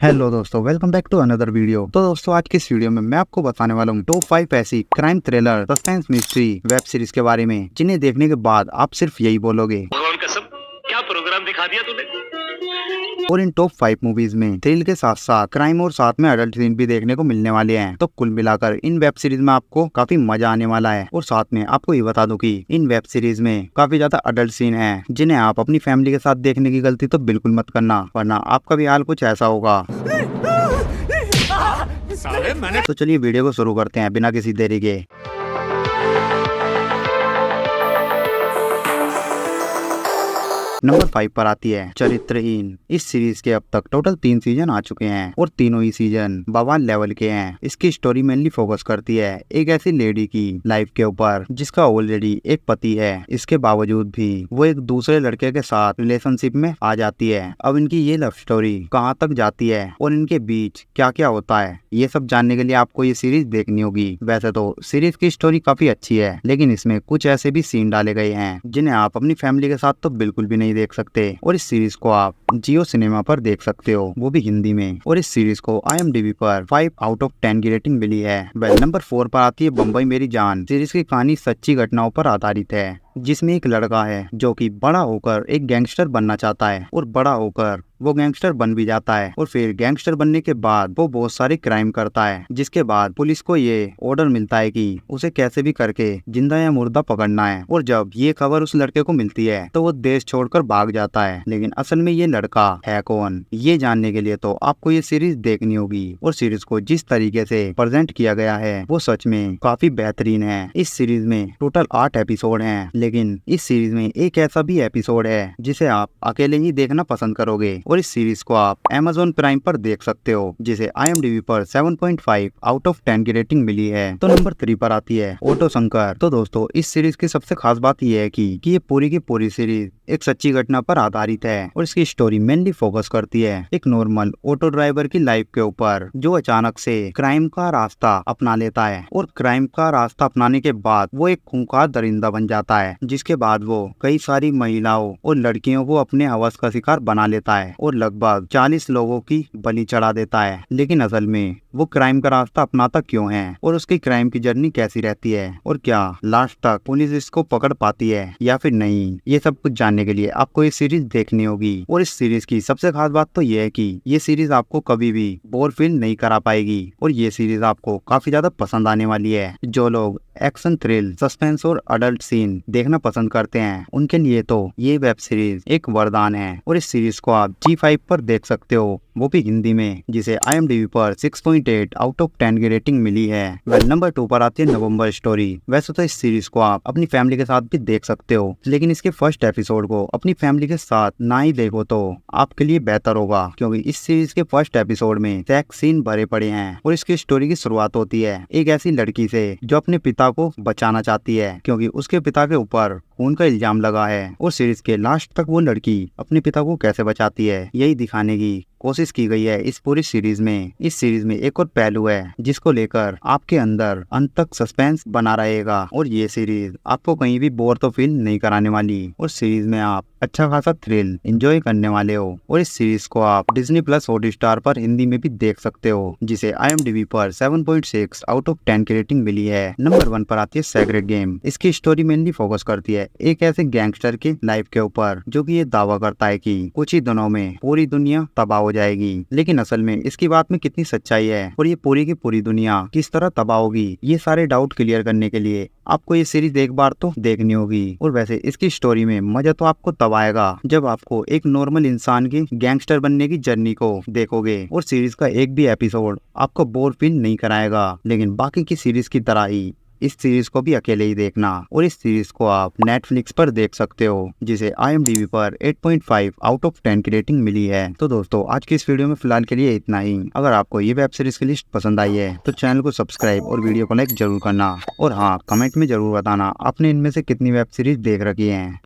Hello दोस्तों, welcome back to another video. तो दोस्तों, आज की इस वीडियो में मैं आपको बताने वाला हूँ टॉप 5 ऐसी crime thriller suspense mystery web series के बारे में जिन्हें देखने के बाद आप सिर्फ यही बोलोगे, भगवान कसम, क्या प्रोग्राम दिखा दिया तूने। और इन टॉप 5 मूवीज में थ्रिल के साथ साथ क्राइम और साथ में अडल्ट सीन भी देखने को मिलने वाले हैं। तो कुल मिलाकर इन वेब सीरीज में आपको काफी मजा आने वाला है। और साथ में आपको ये बता दूं कि इन वेब सीरीज में काफी ज्यादा अडल्ट सीन हैं जिन्हें आप अपनी फैमिली के साथ देखने की गलती तो बिल्कुल मत करना, वरना आपका भी हाल कुछ ऐसा होगा। तो चलिए वीडियो को शुरू करते हैं बिना किसी देरी के। नंबर 5 पर आती है चरित्रहीन। इस सीरीज के अब तक टोटल 3 सीजन आ चुके हैं और तीनों ही सीजन बवाल लेवल के हैं। इसकी स्टोरी मेनली फोकस करती है एक ऐसी लेडी की लाइफ के ऊपर जिसका ऑलरेडी एक पति है। इसके बावजूद भी वो एक दूसरे लड़के के साथ रिलेशनशिप में आ जाती है। अब इनकी ये लव स्टोरी कहाँ तक जाती है और इनके बीच क्या क्या होता है, ये सब जानने के लिए आपको ये सीरीज देखनी होगी। वैसे तो सीरीज की स्टोरी काफी अच्छी है, लेकिन इसमें कुछ ऐसे भी सीन डाले गए हैं जिन्हें आप अपनी फैमिली के साथ तो बिल्कुल भी नहीं देख सकते। और इस सीरीज को आप जियो सिनेमा पर देख सकते हो, वो भी हिंदी में। और इस सीरीज को IMDb पर 5 आउट ऑफ 10 की रेटिंग मिली है। नंबर 4 पर आती है बम्बई मेरी जान। सीरीज की कहानी सच्ची घटनाओं पर आधारित है, जिसमें एक लड़का है जो कि बड़ा होकर एक गैंगस्टर बनना चाहता है और बड़ा होकर वो गैंगस्टर बन भी जाता है। और फिर गैंगस्टर बनने के बाद वो बहुत सारे क्राइम करता है, जिसके बाद पुलिस को ये ऑर्डर मिलता है कि उसे कैसे भी करके जिंदा या मुर्दा पकड़ना है। और जब ये खबर उस लड़के को मिलती है तो वो देश छोड़कर भाग जाता है। लेकिन असल में ये लड़का है कौन, ये जानने के लिए तो आपको ये सीरीज देखनी होगी। और सीरीज को जिस तरीके से प्रेजेंट किया गया है वो सच में काफी बेहतरीन है। इस सीरीज में टोटल 8 एपिसोड हैं, लेकिन इस सीरीज में एक ऐसा भी एपिसोड है जिसे आप अकेले ही देखना पसंद करोगे। और इस सीरीज को आप Amazon प्राइम पर देख सकते हो, जिसे IMDb पर 7.5 आउट ऑफ 10 की रेटिंग मिली है। तो नंबर 3 पर आती है ऑटो शंकर। तो दोस्तों, इस सीरीज की सबसे खास बात यह है कि ये पूरी की पूरी सीरीज एक सच्ची घटना पर आधारित है। और इसकी स्टोरी मेनली फोकस करती है एक नॉर्मल ऑटो ड्राइवर की लाइफ के ऊपर, जो अचानक से क्राइम का रास्ता अपना लेता है। और क्राइम का रास्ता अपनाने के बाद वो एक खूंखार दरिंदा बन जाता है, जिसके बाद वो कई सारी महिलाओं और लड़कियों को अपने हवस का शिकार बना लेता है और लगभग 40 लोगों की बलि चढ़ा देता है। लेकिन असल में वो क्राइम का रास्ता अपनाता क्यों है और उसकी क्राइम की जर्नी कैसी रहती है, और क्या लास्ट तक पुलिस इसको पकड़ पाती है या फिर नहीं, ये सब कुछ जानने के लिए आपको ये सीरीज देखनी होगी। और इस सीरीज की सबसे खास बात तो ये है कि ये सीरीज आपको कभी भी बोर फील नहीं करा पाएगी। और ये सीरीज आपको काफी ज्यादा पसंद आने वाली है। जो लोग एक्शन, थ्रिल, सस्पेंस और अडल्ट सीन देखना पसंद करते हैं, उनके लिए तो ये वेब सीरीज एक वरदान है। और इस सीरीज को आप G5 पर देख सकते हो, वो भी हिंदी में, जिसे IMDb पर 6.8 आउट ऑफ 10 की रेटिंग मिली है। नंबर 2 पर आती है नवंबर स्टोरी। वैसे तो इस सीरीज को आप अपनी फैमिली के साथ भी देख सकते हो, लेकिन इसके फर्स्ट एपिसोड को अपनी फैमिली के साथ ना ही देखो तो आपके लिए बेहतर होगा, क्योंकि इस सीरीज के फर्स्ट एपिसोड में सेक्स सीन भरे पड़े हैं। और इसकी स्टोरी की शुरुआत होती है एक ऐसी लड़की से जो अपने पिता को बचाना चाहती है, क्योंकि उसके पिता के ऊपर खून का इल्जाम लगा है। और सीरीज के लास्ट तक वो लड़की अपने पिता को कैसे बचाती है, यही दिखाने की कोशिश की गई है इस पूरी सीरीज में। इस सीरीज में एक और पहलू है जिसको लेकर आपके अंदर अंत तक सस्पेंस बना रहेगा। और ये सीरीज आपको कहीं भी बोर तो फील नहीं कराने वाली। और सीरीज में आप अच्छा खासा थ्रिल एंजॉय करने वाले हो। और इस सीरीज को आप Disney+ हॉटस्टार पर हिंदी में भी देख सकते हो, जिसे IMDb पर 7.6 आउट ऑफ 10 की रेटिंग मिली है। नंबर 1 पर आती है सेक्रेड गेम। इसकी स्टोरी मेनली फोकस करती है एक ऐसे गैंगस्टर की लाइफ के ऊपर जो कि ये दावा करता है कि कुछ ही दिनों में पूरी दुनिया तबाह हो जाएगी। लेकिन असल में इसकी बात में कितनी सच्चाई है और ये पूरी की पूरी दुनिया किस तरह तबाह होगी, ये सारे डाउट क्लियर करने के लिए आपको ये सीरीज एक बार तो देखनी होगी। और वैसे इसकी स्टोरी में मजा तो आपको तब आएगा जब आपको एक नॉर्मल इंसान की गैंगस्टर बनने की जर्नी को देखोगे। और सीरीज का एक भी एपिसोड आपको बोर फील नहीं कराएगा। लेकिन बाकी की सीरीज की तरह ही इस सीरीज को भी अकेले ही देखना। और इस सीरीज को आप Netflix पर देख सकते हो, जिसे IMDb पर 8.5 आउट ऑफ 10 की रेटिंग मिली है। तो दोस्तों, आज की इस वीडियो में फिलहाल के लिए इतना ही। अगर आपको ये वेब सीरीज की लिस्ट पसंद आई है तो चैनल को सब्सक्राइब और वीडियो को लाइक जरूर करना। और हाँ, कमेंट में जरूर बताना आपने इनमें से कितनी वेब सीरीज देख रखी है।